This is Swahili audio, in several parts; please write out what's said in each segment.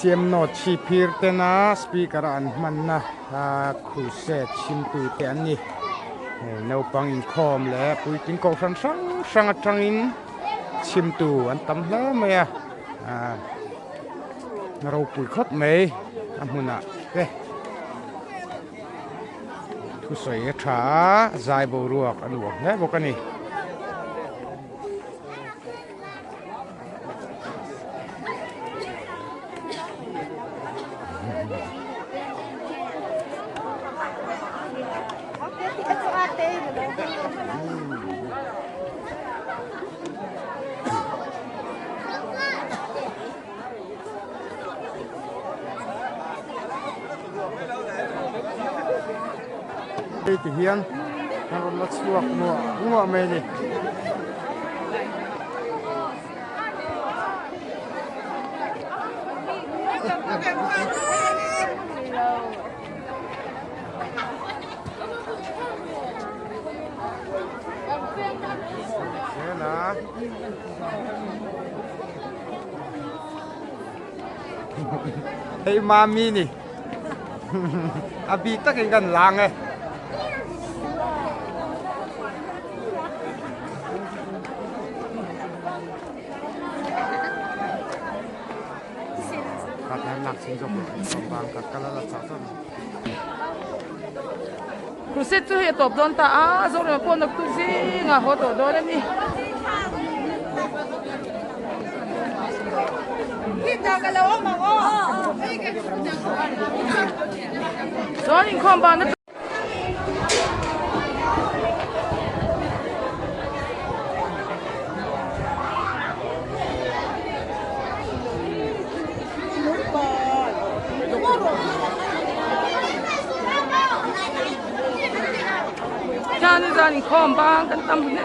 siam no chi phir te na speaker an man na khu se chim tu te an ni no pang in khom le pui tin ko sang atangin chim tu an tam hle me ro pui khot me amuna ke thu soi tha zai bo ruak an wo hle bokani thì hiền nó lót suộc ngọ mày đi thế là hey mami nè abi tất cái gần làng ấy Kruset tu he top don ta zo re pon nak tu zi nga ho to do le ni kita kalau ma go zo ni khom ba na ni khom bang kan tam ne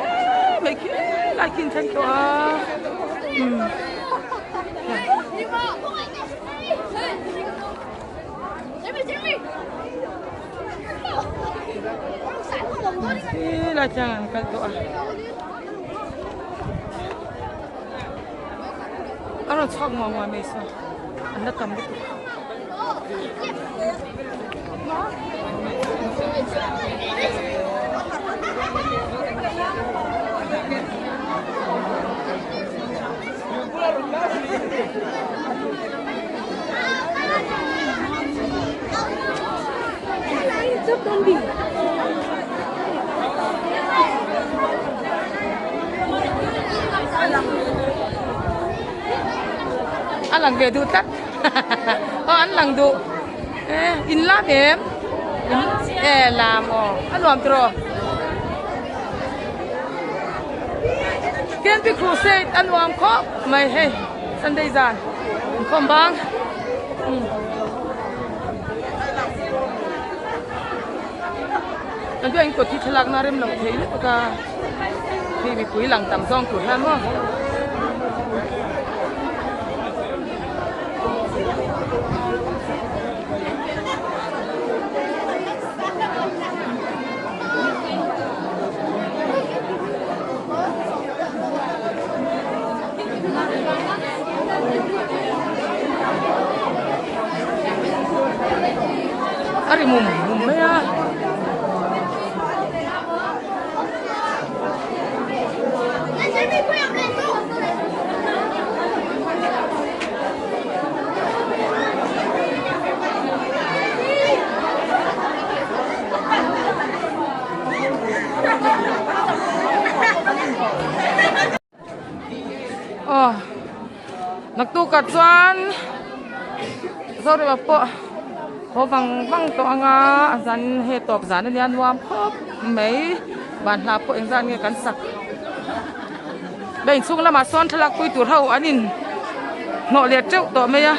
mai ki lai kin than to lai chang kan to ano chok mo mo mai sa an na tam tu anh lằng về du tắt anh lằng du in lát em làm anh làm rồi kiên bị crusade anh làm khó mày hey Sunday giàn không bang anh biết anh có thi thắc lạc narem lòng thấy đấy cả thì bị quý lằng tầm giông của em không ari mum ya nagtukat chuan sorry po ho bang to anga zan he top zan ni an wam khop mai ban hla po eng zan nge kan sak bein chung lama son thlak pui tur ho anin no le cheu to me ya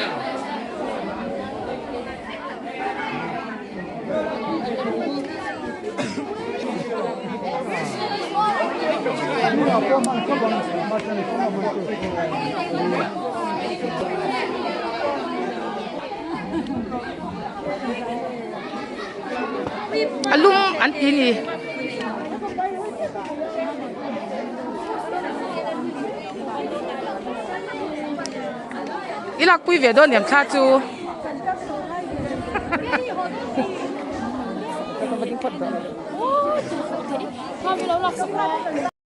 alum antini อีลักปุ้ยเวียดอนอย่างข้าจูพ่อไม่รู้หรอกสักแ